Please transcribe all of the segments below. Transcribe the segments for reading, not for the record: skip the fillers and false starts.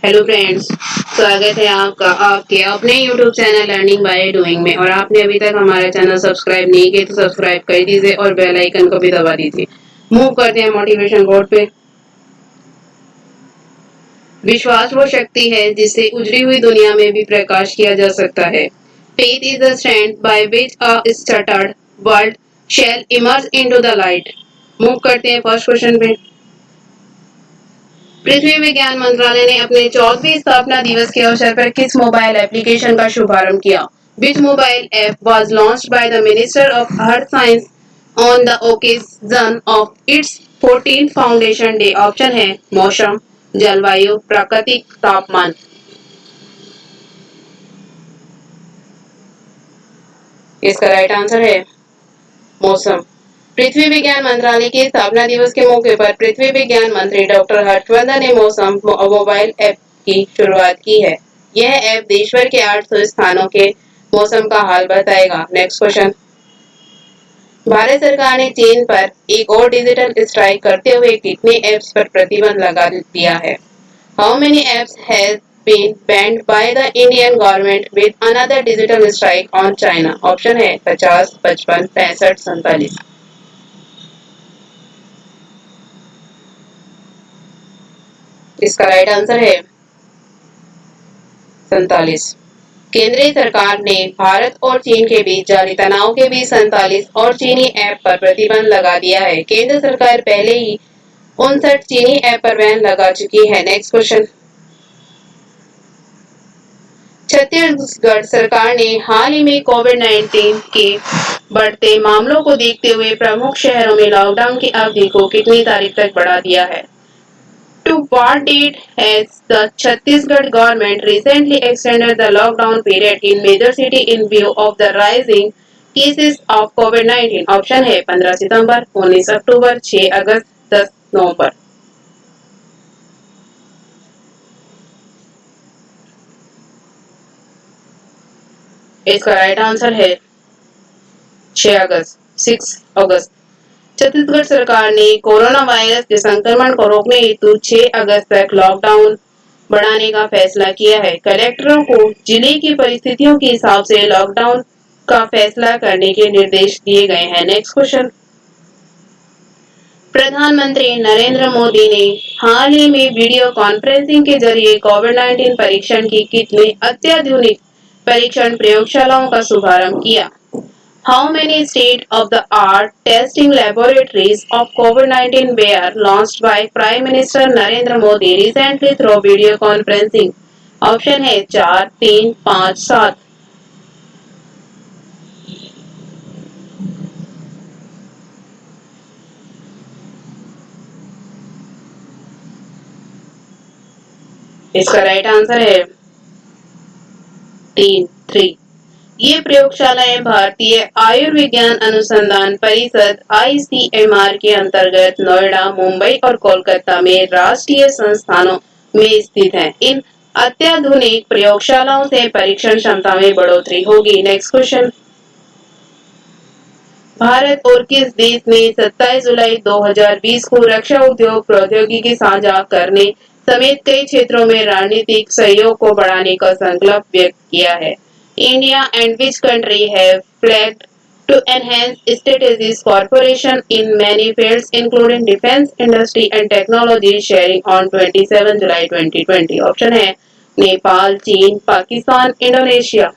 Hello friends, स्वागत है आपका आपके अपने YouTube channel learning by doing में। और आपने अभी तक हमारा चैनल सब्सक्राइब नहीं किया तो सब्सक्राइब कर दीजिए और बेल आइकन को भी दबा दीजिए। मूव करते हैं मोटिवेशन कोट पे। विश्वास वो शक्ति है जिससे उजड़ी हुई दुनिया में भी प्रकाश किया जा सकता है। Faith is the strength by which a stuttered world shall emerge into the light. Move करते हैं फर्स्ट क्वेश्चन पे। पृथ्वी विज्ञान मंत्रालय ने अपने 14वें स्थापना दिवस के अवसर पर किस मोबाइल एप्लीकेशन का शुभारंभ किया? विच mobile app was launched by the Minister of Earth Science on the occasion of its 14th Foundation Day? Option है मौसम, जलवायु, प्राकृतिक तापमान। इसका राइट आंसर है मौसम। पृथ्वी विज्ञान मंत्रालय के स्थापना दिवस के मौके पर पृथ्वी विज्ञान मंत्री डॉक्टर हर्षवर्धन ने मौसम मोबाइल ऐप की शुरुआत की है। यह ऐप देश भर के 800 स्थानों के मौसम का हाल बताएगा। Next question. भारत सरकार ने चीन पर एक और डिजिटल स्ट्राइक करते हुए कितने ऐप्स पर प्रतिबंध लगा दिया है? How many apps has been banned by the Indian government with another digital strike on China? Option है 50, 55, 65, 47। इसका राइट आंसर है 47। केंद्रीय सरकार ने भारत और चीन के बीच जारी तनाव के बीच 47 और चीनी ऐप पर प्रतिबंध लगा दिया है। केंद्र सरकार पहले ही 59 चीनी ऐप पर बैन लगा चुकी है। Next question. छत्तीसगढ़ सरकार ने हाल ही में कोविड-19 के बढ़ते मामलों को देखते हुए प्रमुख शहरों में लॉकडाउन की अवधि को कितनी तारीख तक बढ़ा दिया है? To what date has the Chhattisgarh government recently extended the lockdown period in major city in view of the rising cases of COVID-19? Option है 15 सितंबर, 19 अक्टूबर, 6 अगस्त, 10 नवंबर। इसका राइट आंसर है 6 अगस्त, 6 अगस्त। छत्तीसगढ़ सरकार ने कोरोना वायरस के संक्रमण को रोकने हेतु 6 अगस्त तक लॉकडाउन बढ़ाने का फैसला किया है। कलेक्टरों को जिले की परिस्थितियों के हिसाब से लॉकडाउन का फैसला करने के निर्देश दिए गए हैं। Next question. प्रधानमंत्री नरेंद्र मोदी ने हाल ही में वीडियो कॉन्फ्रेंसिंग के जरिए कोविड-19 परीक्षण की कितने अत्याधुनिक परीक्षण प्रयोगशालाओं का शुभारंभ किया? How many state-of-the-art testing laboratories of COVID-19 were launched by Prime Minister Narendra Modi recently through video conferencing? Option है 4, 3, 5, 7। इसका राइट आंसर है 3, 3। ये प्रयोगशालाएं भारतीय आयुर्विज्ञान अनुसंधान परिषद ICMR के अंतर्गत नोएडा, मुंबई और कोलकाता में राष्ट्रीय संस्थानों में स्थित हैं। इन अत्याधुनिक प्रयोगशालाओं से परीक्षण क्षमता में बढ़ोतरी होगी। Next question. भारत और किस देश ने 27 जुलाई 2020 को रक्षा उद्योग प्रौद्योगिकी साझा करने समेत कई क्षेत्रों में रणनीतिक सहयोग को बढ़ाने का संकल्प व्यक्त किया है? India and which country have pledged to enhance strategic cooperation in many fields including defense, industry and technology sharing on 27 July 2020? Option है नेपाल, चीन, पाकिस्तान, इंडोनेशिया।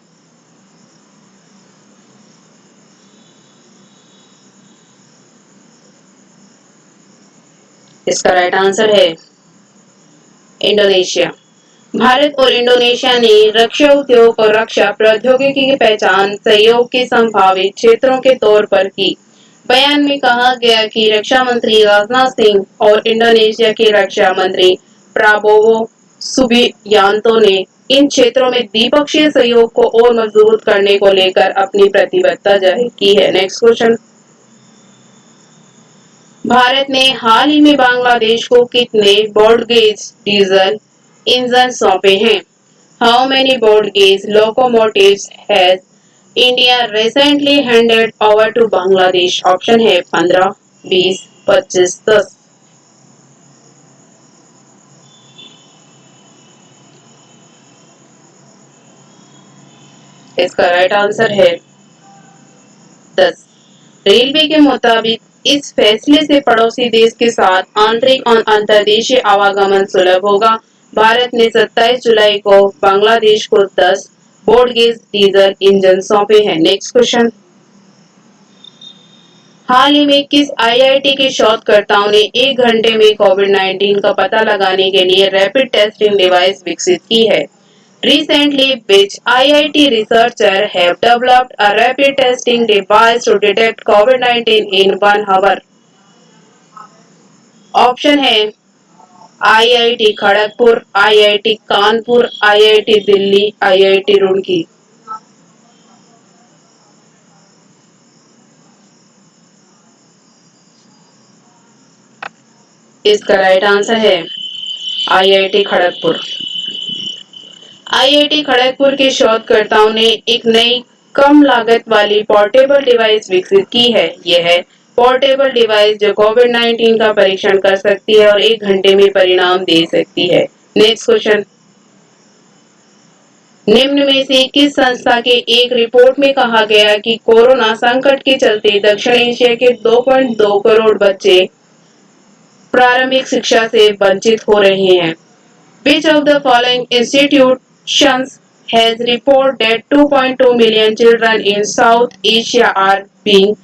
इसका राइट आंसर है इंडोनेशिया। भारत और इंडोनेशिया ने रक्षा उद्योग और रक्षा प्रौद्योगिकी की पहचान सहयोग के संभावित क्षेत्रों के तौर पर की। बयान में कहा गया कि रक्षा मंत्री राजनाथ सिंह और इंडोनेशिया के रक्षा मंत्री प्राबोवो सुबियांतो ने इन क्षेत्रों में द्विपक्षीय सहयोग को और मजबूत करने को लेकर अपनी प्रतिबद्धता जाहिर की है। Next question. भारत ने हाल ही में बांग्लादेश को कितने ब्रॉडगेज डीजल इंजन सौंपे हैं? How many broad gauge locomotives has India recently handed over to Bangladesh? Option है 15, 20, 25, 10। इसका राइट आंसर है 10। रेलवे के मुताबिक इस फैसले से पड़ोसी देश के साथ आंतरिक और अंतर्देशीय आवागमन सुलभ होगा। भारत ने 27 जुलाई को बांग्लादेश को 10 बोर्डगेज डीजल इंजन सौंपे हैं। नेक्स्ट क्वेश्चन, हाल ही में किस आईआईटी के शोधकर्ताओं ने 1 घंटे में कोविड-19 का पता लगाने के लिए रैपिड टेस्टिंग डिवाइस विकसित की है? Recently, which IIT researcher have developed a rapid testing device to detect COVID-19 in 1 hour? Option है IIT Kharagpur, IIT Kanpur, IIT Delhi, IIT Roorkee. इसका राइट आंसर है आईआईटी खड़गपुर। आईआईटी खड़गपुर के शोधकर्ताओं ने एक नई कम लागत वाली पोर्टेबल डिवाइस विकसित की है। यह पोर्टेबल डिवाइस जो कोविड-19 का परीक्षण कर सकती है और 1 घंटे में परिणाम दे सकती है। नेक्स्ट क्वेश्चन, निम्न में से किस संस्था के एक रिपोर्ट में कहा गया कि कोरोना संकट के चलते दक्षिण एशिया के 2.2 करोड़ बच्चे प्रारंभिक शिक्षा से वंचित हो रहे हैं? Which of the following institutions has reported that 2.2 million children in South Asia are being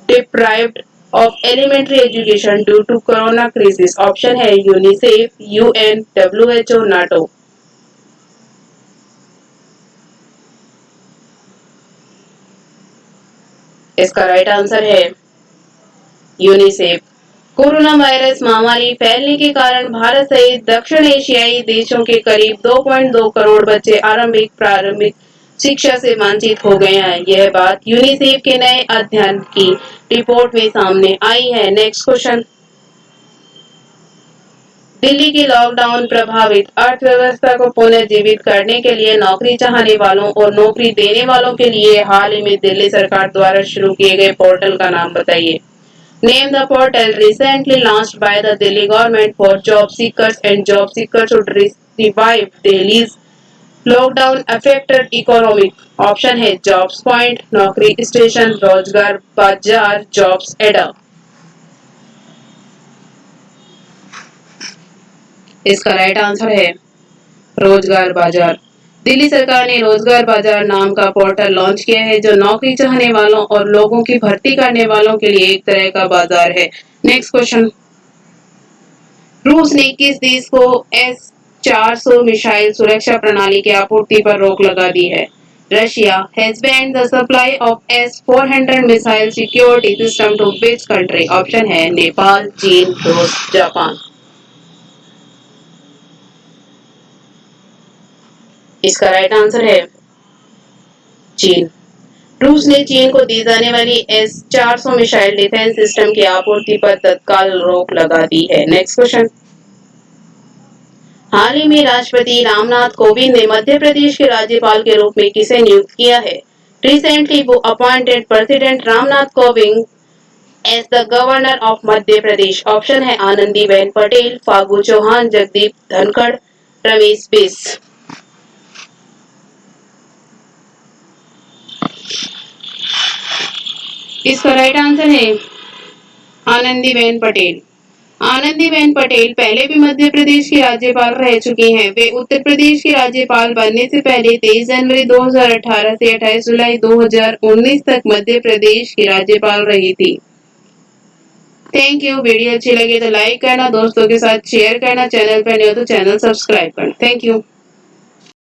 deprived of elementary education due to corona crisis? Option है यूनिसेफ, यूएन, डब्ल्यूएचओ, नाटो। इसका राइट आंसर है यूनिसेफ। कोरोना वायरस महामारी फैलने के कारण भारत सहित दक्षिण एशियाई देशों के करीब 2.2 करोड़ बच्चे प्रारंभिक शिक्षा से वंचित हो गए हैं। यह बात यूनिसेफ के नए अध्ययन की रिपोर्ट में सामने आई है। नेक्स्ट क्वेश्चन, दिल्ली की लॉकडाउन प्रभावित अर्थव्यवस्था को पुनर्जीवित करने के लिए नौकरी चाहने वालों और नौकरी देने वालों के लिए हाल ही में दिल्ली सरकार द्वारा शुरू किए गए पोर्टल का नाम बताइए। Name the portal recently launched by the Delhi government for job seekers and job seekers to revive Delhi's lockdown affected economic. Option है जॉब्स पॉइंट, नौकरी स्टेशन, रोजगार बाजार, जॉब्स एडा। इसका राइट आंसर है रोजगार बाजार। दिल्ली सरकार ने रोजगार बाजार नाम का पोर्टल लॉन्च किया है जो नौकरी चाहने वालों और लोगों की भर्ती करने वालों के लिए एक तरह का बाजार है। नेक्स्ट क्वेश्चन, रूस ने किस देश को S-400 मिसाइल सुरक्षा प्रणाली की आपूर्ति पर रोक लगा दी है? Russia has banned the supply of S-400 missile security system to which country? Option है नेपाल, चीन, रूस, जापान। इसका राइट आंसर है चीन। रूस ने चीन को दी जाने वाली S-400 मिसाइल डिफेंस सिस्टम की आपूर्ति पर तत्काल रोक लगा दी है। नेक्स्ट क्वेश्चन, हाल ही में राष्ट्रपति रामनाथ कोविंद ने मध्य प्रदेश के राज्यपाल के रूप में किसे नियुक्त किया है? Recently appointed President Ramnath Kovind as the Governor of Madhya Pradesh. Option है आनंदीबेन पटेल, फागू चौहान, जगदीप धनखड़, रमेश बिस। इसका राइट आंसर है आनंदीबेन पटेल। आनंदीबेन पटेल पहले भी मध्य प्रदेश की राज्यपाल रह चुकी हैं। वे उत्तर प्रदेश की राज्यपाल बनने से पहले 23 जनवरी 2018 से 28 जुलाई 2019 तक मध्य प्रदेश की राज्यपाल रही थी। Thank you. वीडियो अच्छी लगे तो लाइक करना, दोस्तों के साथ शेयर करना, चैनल पर नहीं हो तो चैनल सब्सक्राइब करना। Thank you.